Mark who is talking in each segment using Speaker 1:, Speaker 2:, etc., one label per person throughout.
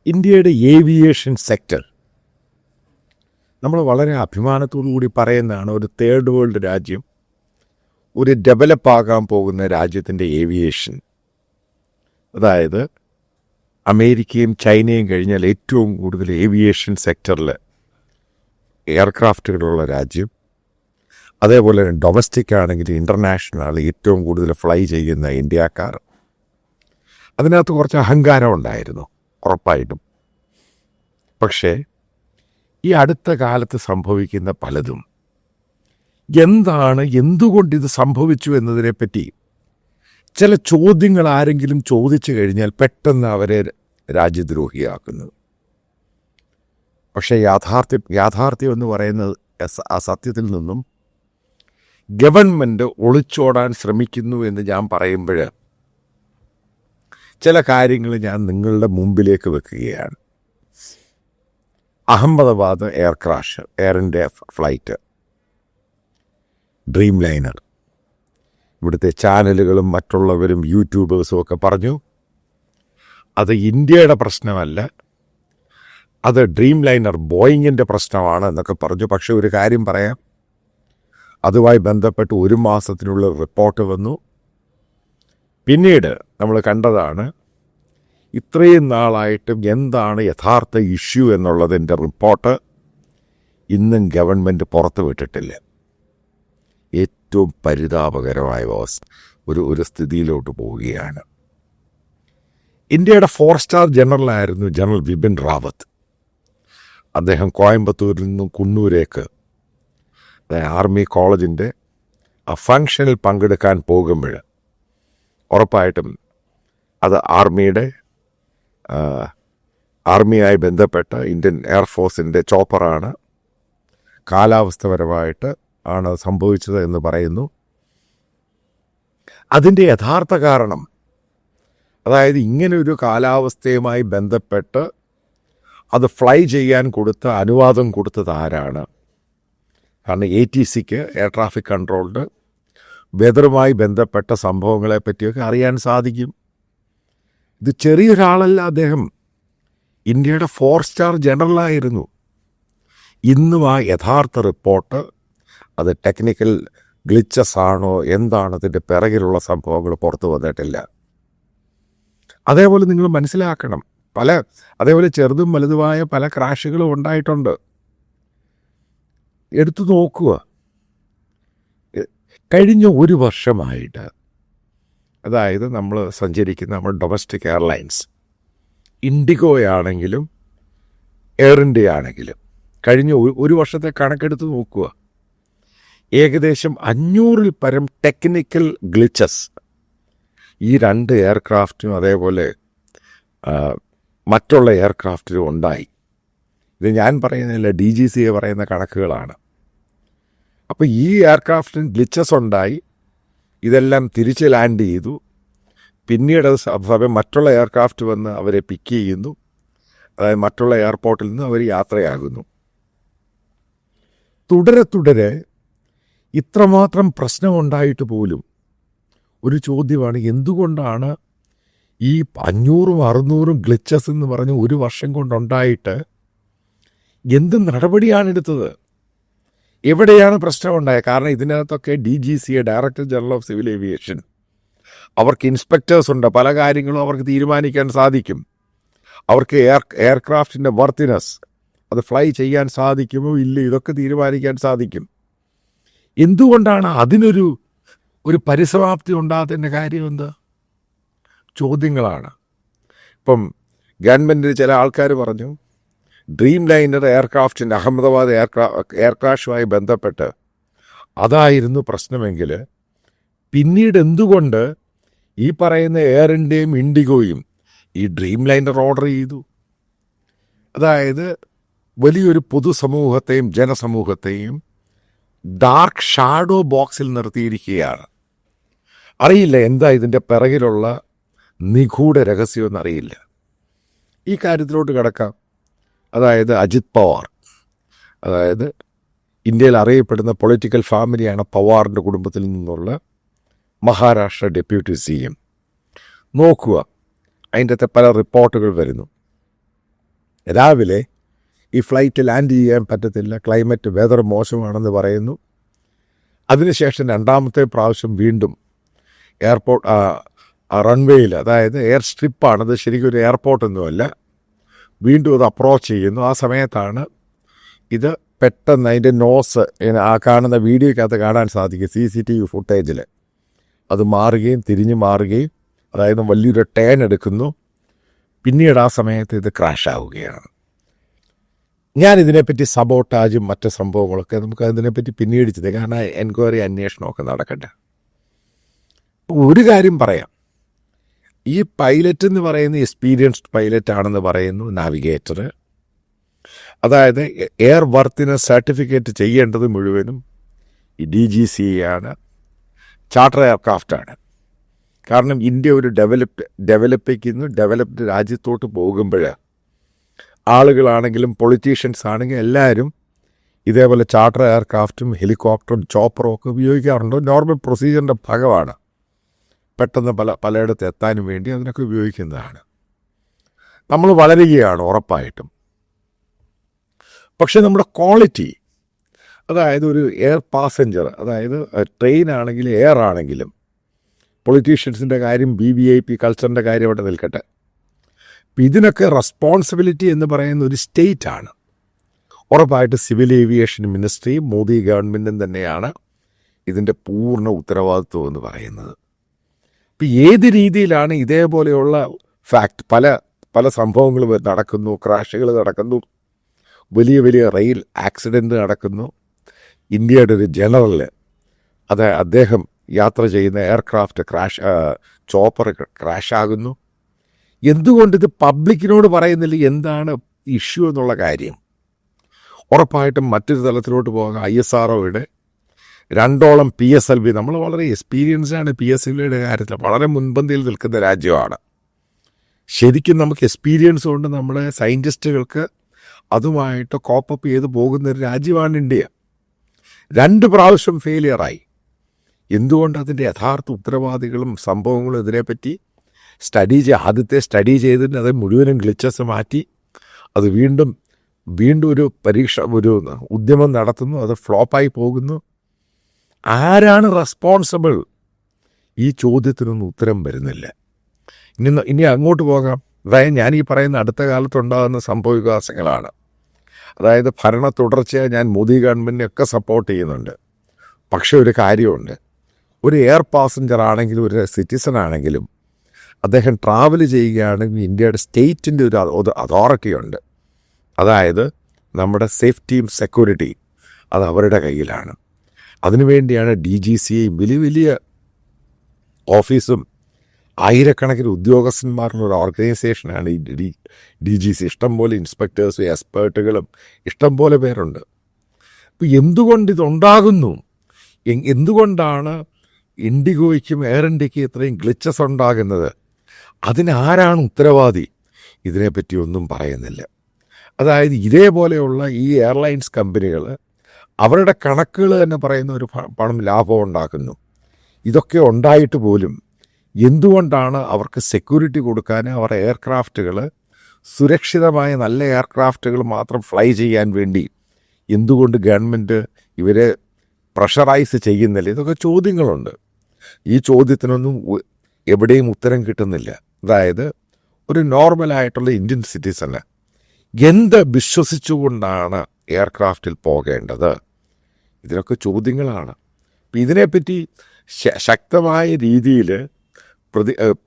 Speaker 1: ഇന്ത്യയുടെ aviation sector നമ്മൾ വളരെ അഭിമാനത്തോടു കൂടി പറയുന്നതാണ്. ഒരു തേർഡ് വേൾഡ് രാജ്യം, ഒരു ഡെവലപ്പ് ആകാൻ പോകുന്ന രാജ്യത്തിൻ്റെ ഏവിയേഷൻ, അതായത് അമേരിക്കയും ചൈനയും കഴിഞ്ഞാൽ ഏറ്റവും കൂടുതൽ ഏവിയേഷൻ സെക്ടറിൽ എയർക്രാഫ്റ്റുകളുള്ള രാജ്യം, അതേപോലെ ഡൊമസ്റ്റിക് ആണെങ്കിൽ ഇൻ്റർനാഷണൽ ഏറ്റവും കൂടുതൽ ഫ്ലൈ ചെയ്യുന്ന ഇന്ത്യക്കാർ. അതിനകത്ത് കുറച്ച് അഹങ്കാരം ഉണ്ടായിരുന്നു ഉറപ്പായിട്ടും. പക്ഷേ ഈ അടുത്ത കാലത്ത് സംഭവിക്കുന്ന പലതും എന്തുകൊണ്ടിത് സംഭവിച്ചു എന്നതിനെപ്പറ്റി ചില ചോദ്യങ്ങൾ ആരെങ്കിലും ചോദിച്ചു കഴിഞ്ഞാൽ പെട്ടെന്ന് അവരെ രാജ്യദ്രോഹിയാക്കുന്നത്. പക്ഷേ യാഥാർത്ഥ്യം എന്ന് പറയുന്നത് ആ സത്യത്തിൽ നിന്നും ഗവൺമെൻറ് ഒളിച്ചോടാൻ ശ്രമിക്കുന്നു എന്ന് ഞാൻ പറയുമ്പോൾ ചില കാര്യങ്ങൾ ഞാൻ നിങ്ങളുടെ മുമ്പിലേക്ക് വെക്കുകയാണ്. Ahmedabad air India flight, dream liner, ഇവിടുത്തെ ചാനലുകളും മറ്റുള്ളവരും യൂട്യൂബേഴ്സും ഒക്കെ പറഞ്ഞു അത് ഇന്ത്യയുടെ പ്രശ്നമല്ല, അത് ഡ്രീം ലൈനർ ബോയിങ്ങിൻ്റെ പ്രശ്നമാണ് എന്നൊക്കെ പറഞ്ഞു. പക്ഷെ ഒരു കാര്യം പറയാം, അതുമായി ബന്ധപ്പെട്ട് 1 മാസത്തിനുള്ള റിപ്പോർട്ട് വന്നു. പിന്നീട് നമ്മൾ കണ്ടതാണ് ഇത്രയും നാളായിട്ടും എന്താണ് യഥാർത്ഥ ഇഷ്യൂ എന്നുള്ളതിൻ്റെ റിപ്പോർട്ട് ഇന്നും ഗവൺമെൻറ് പുറത്തു വിട്ടിട്ടില്ല. ഏറ്റവും പരിതാപകരമായ ഒരു സ്ഥിതിയിലോട്ട് പോവുകയാണ്. ഇന്ത്യയുടെ 4 സ്റ്റാർ ജനറലായിരുന്നു ജനറൽ ബിപിൻ റാവത്ത്. അദ്ദേഹം കോയമ്പത്തൂരിൽ നിന്നും കുന്നൂരേക്ക് ആർമി കോളേജിൻ്റെ ആ ഫങ്ഷനിൽ പങ്കെടുക്കാൻ പോകുമ്പോൾ ഉറപ്പായിട്ടും അത് ആർമിയായി ബന്ധപ്പെട്ട ഇന്ത്യൻ എയർഫോഴ്സിൻ്റെ ചോപ്പറാണ്. കാലാവസ്ഥപരമായിട്ട് ആണ് സംഭവിച്ചത് എന്ന് പറയുന്നു. അതിൻ്റെ യഥാർത്ഥ കാരണം, അതായത് ഇങ്ങനൊരു കാലാവസ്ഥയുമായി ബന്ധപ്പെട്ട് അത് ഫ്ലൈ ചെയ്യാൻ അനുവാദം കൊടുത്തത് ആരാണ്? കാരണം ATCക്ക്, എയർ ട്രാഫിക് കൺട്രോളിന് വെതറുമായി ബന്ധപ്പെട്ട സംഭവങ്ങളെ പറ്റിയൊക്കെ അറിയാൻ സാധിക്കും. ഇത് ചെറിയൊരാളല്ല, അദ്ദേഹം ഇന്ത്യയുടെ 4 സ്റ്റാർ ജനറലായിരുന്നു. ഇന്നും ആ യഥാർത്ഥ റിപ്പോർട്ട് അത് ടെക്നിക്കൽ ഗ്ലിച്ചസ് ആണോ എന്താണ് അതിൻ്റെ പിറകിലുള്ള സംഭവങ്ങൾ പുറത്തു വന്നിട്ടില്ല. അതേപോലെ നിങ്ങൾ മനസ്സിലാക്കണം, അതേപോലെ ചെറുതും വലുതുമായ പല ക്രാഷുകളും ഉണ്ടായിട്ടുണ്ട്. എടുത്തു നോക്കുക, കഴിഞ്ഞ 1 വർഷമായിട്ട്, അതായത് നമ്മൾ സഞ്ചരിക്കുന്ന നമ്മുടെ ഡൊമസ്റ്റിക് എയർലൈൻസ്, ഇൻഡിഗോയാണെങ്കിലും എയർ ഇന്ത്യ ആണെങ്കിലും, കഴിഞ്ഞ 1 വർഷത്തെ കണക്കെടുത്ത് നോക്കുക, ഏകദേശം 500-ൽ പരം ടെക്നിക്കൽ ഗ്ലിച്ചസ് ഈ 2 എയർക്രാഫ്റ്റിനും അതേപോലെ മറ്റുള്ള എയർക്രാഫ്റ്റിനും ഉണ്ടായി. ഇത് ഞാൻ പറയുന്നില്ല, DGCA പറയുന്ന കണക്കുകളാണ്. അപ്പോൾ ഈ എയർക്രാഫ്റ്റിന് ഗ്ലിച്ചസ് ഉണ്ടായി, ഇതെല്ലാം തിരിച്ച് ലാൻഡ് ചെയ്തു. പിന്നീട് സമയം മറ്റുള്ള എയർക്രാഫ്റ്റ് വന്ന് അവരെ പിക്ക് ചെയ്യുന്നു, അതായത് മറ്റുള്ള എയർപോർട്ടിൽ നിന്ന് അവർ യാത്രയാകുന്നു. തുടരെ ഇത്രമാത്രം പ്രശ്നമുണ്ടായിട്ട് പോലും ഒരു ചോദ്യമാണ്, എന്തുകൊണ്ടാണ് ഈ 500-ഉം 600-ഉം ഗ്ലിച്ചസ് എന്ന് പറഞ്ഞ് 1 വർഷം കൊണ്ടുണ്ടായിട്ട് എന്ത് നടപടിയാണ് എടുത്തത്? എവിടെയാണ് പ്രശ്നമുണ്ടായത്? കാരണം ഇതിനകത്തൊക്കെ DGCA, director general of civil aviation, അവർക്ക് ഇൻസ്പെക്ടേഴ്സ് ഉണ്ട്, പല കാര്യങ്ങളും അവർക്ക് തീരുമാനിക്കാൻ സാധിക്കും. അവർക്ക് എയർക്രാഫ്റ്റിൻ്റെ വർത്തിനെസ്, അത് ഫ്ലൈ ചെയ്യാൻ സാധിക്കുമോ ഇല്ല, ഇതൊക്കെ തീരുമാനിക്കാൻ സാധിക്കും. എന്തുകൊണ്ടാണ് അതിനൊരു പരിസമാപ്തി ഉണ്ടാകുന്നതിൻ്റെ കാര്യം എന്താ? ചോദ്യങ്ങളാണ്. ഇപ്പം ഗവൺമെൻറ്റിൽ ചില ആൾക്കാർ പറഞ്ഞു, ഡ്രീം ലൈനർ എയർക്രാഫ്റ്റിൻ്റെ അഹമ്മദാബാദ് എയർ ക്രാഷുമായി ബന്ധപ്പെട്ട് അതായിരുന്നു പ്രശ്നമെങ്കിൽ പിന്നീട് എന്തുകൊണ്ട് ഈ പറയുന്ന എയർ ഇന്ത്യയും ഇൻഡിഗോയും ഈ ഡ്രീം ലൈനർ ഓർഡർ ചെയ്തു? അതായത് വലിയൊരു പൊതുസമൂഹത്തെയും ജനസമൂഹത്തെയും ഡാർക്ക് ഷാഡോ ബോക്സിൽ നിർത്തിയിരിക്കുകയാണ്. അറിയില്ല എന്താ ഇതിൻ്റെ പിറകിലുള്ള നിഗൂഢ രഹസ്യമെന്നറിയില്ല. ഈ കാര്യത്തിലോട്ട് കിടക്കാം. അതായത് അജിത് പവാർ, അതായത് ഇന്ത്യയിൽ അറിയപ്പെടുന്ന പൊളിറ്റിക്കൽ ഫാമിലിയാണ് പവാറിൻ്റെ കുടുംബത്തിൽ നിന്നുള്ള മഹാരാഷ്ട്ര ഡെപ്യൂട്ടി CM. നോക്കുക, അതിൻ്റെ അകത്തെ പല റിപ്പോർട്ടുകൾ വരുന്നു. രാവിലെ ഈ ഫ്ലൈറ്റ് ലാൻഡ് ചെയ്യാൻ പറ്റത്തില്ല, ക്ലൈമറ്റ് വെതർ മോശമാണെന്ന് പറയുന്നു. അതിനുശേഷം രണ്ടാമത്തെ പ്രാവശ്യം വീണ്ടും എയർപോർട്ട് റൺവേയിൽ, അതായത് എയർ സ്ട്രിപ്പാണത്, ശരിക്കും ഒരു എയർപോർട്ടൊന്നുമല്ല, വീണ്ടും അത് അപ്രോച്ച് ചെയ്യുന്നു. ആ സമയത്താണ് ഇത് പെട്ടെന്ന് അതിൻ്റെ നോസ് ആ കാണുന്ന വീഡിയോയ്ക്കകത്ത് കാണാൻ സാധിക്കും, CCTV ഫുട്ടേജിൽ അത് മാറുകയും തിരിഞ്ഞു മാറുകയും, അതായത് വലിയൊരു ടേൺ എടുക്കുന്നു. പിന്നീട് ആ സമയത്ത് ഇത് ക്രാഷ് ആവുകയാണ്. ഞാനിതിനെപ്പറ്റി സബോട്ടാജും മറ്റ് സംഭവങ്ങളൊക്കെ നമുക്ക് അതിനെപ്പറ്റി പിന്നീട് ചെയ്തേ, കാരണം എൻക്വയറി അന്വേഷണമൊക്കെ നടക്കട്ടെ. ഒരു കാര്യം പറയാം, ഈ പൈലറ്റ് എന്ന് പറയുന്ന എക്സ്പീരിയൻസ്ഡ് പൈലറ്റ് ആണെന്ന് പറയുന്നു നാവിഗേറ്റർ. അതായത് എയർ വർത്തിന് സർട്ടിഫിക്കറ്റ് ചെയ്യേണ്ടത് മുഴുവനും ഈ DGCA ആണ്, ചാർട്ടർ എയർക്രാഫ്റ്റാണ്. കാരണം ഇന്ത്യ ഒരു ഡെവലപ്ഡ് രാജ്യത്തോട്ട് പോകുമ്പോൾ ആളുകളാണെങ്കിലും പൊളിറ്റീഷ്യൻസ് ആണെങ്കിലും എല്ലാവരും ഇതേപോലെ ചാർട്ടർ എയർക്രാഫ്റ്റും ഹെലികോപ്റ്ററും ചോപ്പറും ഒക്കെ ഉപയോഗിക്കാറുണ്ട്. നോർമൽ പ്രൊസീജിയറിൻ്റെ ഭാഗമാണ്. പെട്ടെന്ന് പലയിടത്ത് എത്താനും വേണ്ടി അതിനൊക്കെ ഉപയോഗിക്കുന്നതാണ്. നമ്മൾ വളരുകയാണ് ഉറപ്പായിട്ടും. പക്ഷെ നമ്മുടെ ക്വാളിറ്റി, അതായത് ഒരു എയർ പാസഞ്ചർ, അതായത് ട്രെയിൻ ആണെങ്കിലും എയർ ആണെങ്കിലും, പൊളിറ്റീഷ്യൻസിൻ്റെ കാര്യം, VVIP കൾച്ചറിൻ്റെ കാര്യം അവിടെ നിൽക്കട്ടെ, ഇതിനൊക്കെ റെസ്പോൺസിബിലിറ്റി എന്ന് പറയുന്ന ഒരു സ്റ്റേറ്റാണ്. ഉറപ്പായിട്ട് സിവിൽ ഏവിയേഷൻ മിനിസ്ട്രി, മോദി ഗവൺമെൻറ്റും തന്നെയാണ് ഇതിൻ്റെ പൂർണ്ണ ഉത്തരവാദിത്വം എന്ന് പറയുന്നത്. ഇപ്പം ഏത് രീതിയിലാണ് ഇതേപോലെയുള്ള പല സംഭവങ്ങളും നടക്കുന്നു, ക്രാഷുകൾ നടക്കുന്നു, വലിയ വലിയ റെയിൽ ആക്സിഡൻറ്റ് നടക്കുന്നു. ഇന്ത്യയുടെ ഒരു ജനറൽ, അദ്ദേഹം യാത്ര ചെയ്യുന്ന എയർക്രാഫ്റ്റ് ചോപ്പർ ക്രാഷാകുന്നു. എന്തുകൊണ്ടിത് പബ്ലിക്കിനോട് പറയുന്നില്ല എന്താണ് ഇഷ്യൂ എന്നുള്ള കാര്യം? ഉറപ്പായിട്ടും മറ്റൊരു തലത്തിലോട്ട് പോകാം. ISROയുടെ 2ഓളം PSLV, നമ്മൾ വളരെ എക്സ്പീരിയൻസ്ഡാണ് PSLVയുടെ കാര്യത്തിൽ, വളരെ മുൻപന്തിയിൽ നിൽക്കുന്ന രാജ്യമാണ്. ശരിക്കും നമുക്ക് എക്സ്പീരിയൻസ് കൊണ്ട് നമ്മുടെ സയൻറ്റിസ്റ്റുകൾക്ക് അതുമായിട്ട് കോപ്പപ്പ് ചെയ്ത് പോകുന്ന ഒരു രാജ്യമാണ് ഇന്ത്യ. 2 പ്രാവശ്യം ഫെയിലിയറായി. എന്തുകൊണ്ട്? അതിൻ്റെ യഥാർത്ഥ ഉത്തരവാദികളും സംഭവങ്ങളും ഇതിനെപ്പറ്റി ആദ്യത്തെ സ്റ്റഡി ചെയ്തിട്ട് അത് മുഴുവനും ഗ്ലിച്ചസ് മാറ്റി അത് വീണ്ടും ഒരു ഒരു ഉദ്യമം നടത്തുന്നു, അത് ഫ്ലോപ്പായി പോകുന്നു. ആരാണ് റെസ്പോൺസിബിൾ? ഈ ചോദ്യത്തിനൊന്നും ഉത്തരം വരുന്നില്ല. ഇനി അങ്ങോട്ട് പോകാം. അതായത് ഞാൻ ഈ പറയുന്ന അടുത്ത കാലത്തുണ്ടാകുന്ന സംഭവവികാസങ്ങളാണ്. അതായത് ഭരണ തുടർച്ചയായി ഞാൻ മോദി ഗവൺമെൻറ്റിനെയൊക്കെ സപ്പോർട്ട് ചെയ്യുന്നുണ്ട്. പക്ഷേ ഒരു കാര്യമുണ്ട്, ഒരു എയർ പാസഞ്ചർ ആണെങ്കിലും ഒരു സിറ്റിസൺ ആണെങ്കിലും അദ്ദേഹം ട്രാവൽ ചെയ്യുകയാണെങ്കിൽ ഇന്ത്യയുടെ സ്റ്റേറ്റിൻ്റെ ഒരു അതോറിറ്റി ഉണ്ട്. അതായത് നമ്മുടെ സേഫ്റ്റിയും സെക്യൂരിറ്റി അത് അവരുടെ കയ്യിലാണ്. അതിനുവേണ്ടിയാണ് DGCA വലിയ വലിയ ഓഫീസും ആയിരക്കണക്കിന് ഉദ്യോഗസ്ഥന്മാരുടെ ഒരു ഓർഗനൈസേഷനാണ് ഈ DGC. ഇഷ്ടംപോലെ ഇൻസ്പെക്ടേഴ്സും എക്സ്പേർട്ടുകളും ഇഷ്ടംപോലെ പേരുണ്ട്. അപ്പോൾ എന്തുകൊണ്ട് ഇതുണ്ടാകുന്നു? എന്തുകൊണ്ടാണ് ഇൻഡിഗോയ്ക്കും എയർ ഇന്ത്യയ്ക്കും ഇത്രയും ഗ്ലിച്ചസ് ഉണ്ടാകുന്നത്? അതിനാരാണ് ഉത്തരവാദി? ഇതിനെപ്പറ്റി ഒന്നും പറയുന്നില്ല. അതായത് ഇതേപോലെയുള്ള ഈ എയർലൈൻസ് കമ്പനികൾ അവരുടെ കണക്കുകൾ തന്നെ പറയുന്ന ഒരു പണം ലാഭം ഉണ്ടാക്കുന്നു. ഇതൊക്കെ ഉണ്ടായിട്ട് പോലും എന്തുകൊണ്ടാണ് അവർക്ക് സെക്യൂരിറ്റി കൊടുക്കാൻ, അവർ എയർക്രാഫ്റ്റുകൾ സുരക്ഷിതമായ നല്ല എയർക്രാഫ്റ്റുകൾ മാത്രം ഫ്ലൈ ചെയ്യാൻ വേണ്ടി എന്തുകൊണ്ട് ഗവൺമെൻറ് ഇവരെ പ്രഷറൈസ് ചെയ്യുന്നില്ല? ഇതൊക്കെ ചോദ്യങ്ങളുണ്ട്. ഈ ചോദ്യത്തിനൊന്നും എവിടെയും ഉത്തരം കിട്ടുന്നില്ല. അതായത് ഒരു നോർമലായിട്ടുള്ള ഇന്ത്യൻ സിറ്റിസന് എന്ത് വിശ്വസിച്ചുകൊണ്ടാണ് എയർക്രാഫ്റ്റിൽ പോകേണ്ടത്? ഇതിനൊക്കെ ചോദ്യങ്ങളാണ്. അപ്പം ഇതിനെപ്പറ്റി ശക്തമായ രീതിയിൽ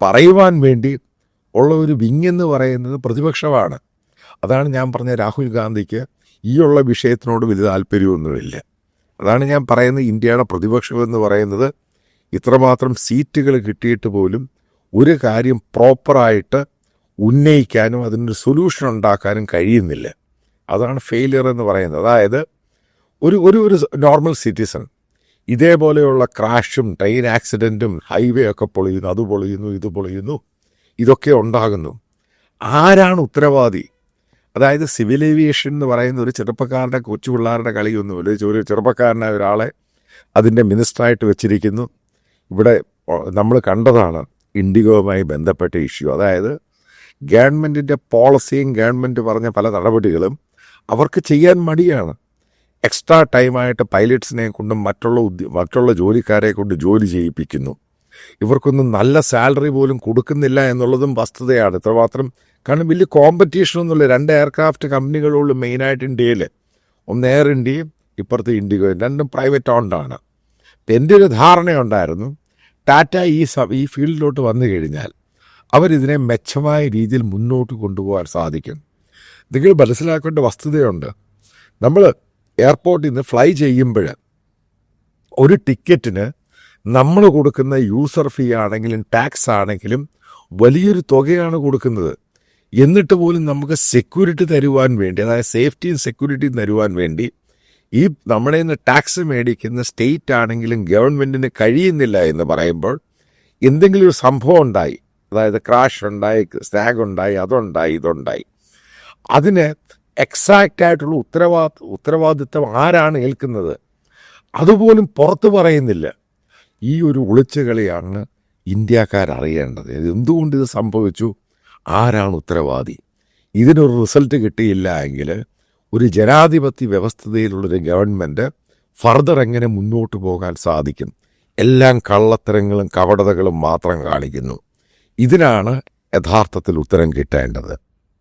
Speaker 1: പറയുവാൻ വേണ്ടി ഉള്ള ഒരു വിങ്ങെന്ന് പറയുന്നത് പ്രതിപക്ഷമാണ്. അതാണ് ഞാൻ പറഞ്ഞ രാഹുൽ ഗാന്ധിക്ക് ഈ ഉള്ള വിഷയത്തിനോട് വലിയ താല്പര്യമൊന്നുമില്ല. അതാണ് ഞാൻ പറയുന്നത്, ഇന്ത്യയുടെ പ്രതിപക്ഷം എന്ന് പറയുന്നത് ഇത്രമാത്രം സീറ്റുകൾ കിട്ടിയിട്ട് പോലും ഒരു കാര്യം പ്രോപ്പറായിട്ട് ഉന്നയിക്കാനും അതിനൊരു സൊല്യൂഷൻ ഉണ്ടാക്കാനും കഴിയുന്നില്ല. അതാണ് ഫെയിലിയർ എന്ന് പറയുന്നത്. അതായത് ഒരു നോർമൽ സിറ്റിസൺ ഇതേപോലെയുള്ള ക്രാഷും ട്രെയിൻ ആക്സിഡൻറ്റും ഹൈവേ ഒക്കെ പൊളിയുന്നു, അത് പൊളിയുന്നു, ഇത് പൊളിയുന്നു, ഇതൊക്കെ ഉണ്ടാകുന്നു. ആരാണ് ഉത്തരവാദി? അതായത് സിവിൽ ഏവിയേഷൻ എന്ന് പറയുന്ന ഒരു ചെറുപ്പക്കാരുടെ കൊച്ചു പിള്ളേരുടെ കളിയൊന്നുമില്ല. ഒരു ചെറുപ്പക്കാരനായ ഒരാളെ അതിൻ്റെ മിനിസ്റ്ററായിട്ട് വെച്ചിരിക്കുന്നു. ഇവിടെ നമ്മൾ കണ്ടതാണ് ഇൻഡിഗോവുമായി ബന്ധപ്പെട്ട ഇഷ്യൂ. അതായത് ഗവൺമെൻറ്റിൻ്റെ പോളിസിയും ഗവൺമെൻറ് പറഞ്ഞ പല നടപടികളും അവർക്ക് ചെയ്യാൻ മടിയാണ്. എക്സ്ട്രാ ടൈമായിട്ട് പൈലറ്റ്സിനെ കൊണ്ടും മറ്റുള്ള ജോലിക്കാരെ കൊണ്ട് ജോലി ചെയ്യിപ്പിക്കുന്നു. ഇവർക്കൊന്നും നല്ല സാലറി പോലും കൊടുക്കുന്നില്ല എന്നുള്ളതും വസ്തുതയാണ്. ഇത്രമാത്രം കാരണം വലിയ കോമ്പറ്റീഷനൊന്നുമില്ല. 2 എയർക്രാഫ്റ്റ് കമ്പനികളുള്ളൂ മെയിനായിട്ട് ഇന്ത്യയിൽ. ഒന്ന് എയർ ഇന്ത്യയും ഇപ്പുറത്ത് ഇൻഡിഗോ, രണ്ടും പ്രൈവറ്റ് ഓൺഡാണ്. എൻ്റെ ഒരു ധാരണയുണ്ടായിരുന്നു ടാറ്റ ഈ ഫീൽഡിലോട്ട് വന്നു കഴിഞ്ഞാൽ അവരിതിനെ മെച്ചമായ രീതിയിൽ മുന്നോട്ട് കൊണ്ടുപോകാൻ സാധിക്കും. നിങ്ങൾ മനസ്സിലാക്കേണ്ട വസ്തുതയുണ്ട്. നമ്മൾ എയർപോർട്ടിൽ നിന്ന് ഫ്ലൈ ചെയ്യുമ്പോൾ ഒരു ടിക്കറ്റിന് നമ്മൾ കൊടുക്കുന്ന യൂസർ ഫീ ആണെങ്കിലും ടാക്സ് ആണെങ്കിലും വലിയൊരു തുകയാണ് കൊടുക്കുന്നത്. എന്നിട്ട് പോലും നമുക്ക് സെക്യൂരിറ്റി തരുവാൻ വേണ്ടി, അതായത് സേഫ്റ്റിയും സെക്യൂരിറ്റിയും തരുവാൻ വേണ്ടി ഈ നമ്മുടെ നിന്ന് ടാക്സ് മേടിക്കുന്ന സ്റ്റേറ്റ് ആണെങ്കിലും ഗവൺമെൻറ്റിന് കഴിയുന്നില്ല എന്ന് പറയുമ്പോൾ എന്തെങ്കിലും ഒരു സംഭവം ഉണ്ടായി, അതായത് ക്രാഷ് ഉണ്ടായി, സ്നാഗ് ഉണ്ടായി, അതുണ്ടായി, ഇതുണ്ടായി, അതിന് എക്സാക്റ്റായിട്ടുള്ള ഉത്തരവാദിത്വം ആരാണ് ഏൽക്കുന്നത് അതുപോലും പുറത്ത് പറയുന്നില്ല. ഈ ഒരു ഒളിച്ചുകളിയാണ് ഇന്ത്യക്കാരറിയേണ്ടത്. എന്തുകൊണ്ട് ഇത് സംഭവിച്ചു, ആരാണ് ഉത്തരവാദി? ഇതിനൊരു റിസൾട്ട് കിട്ടിയില്ല എങ്കിൽ ഒരു ജനാധിപത്യ വ്യവസ്ഥതയിലുള്ളൊരു ഗവൺമെൻറ് ഫർദർ എങ്ങനെ മുന്നോട്ട് പോകാൻ സാധിക്കും? എല്ലാം കള്ളത്തരങ്ങളും കപടതകളും മാത്രം കാണിക്കുന്നു. ഇതിനാണ് യഥാർത്ഥത്തിൽ ഉത്തരം കിട്ടേണ്ടത്.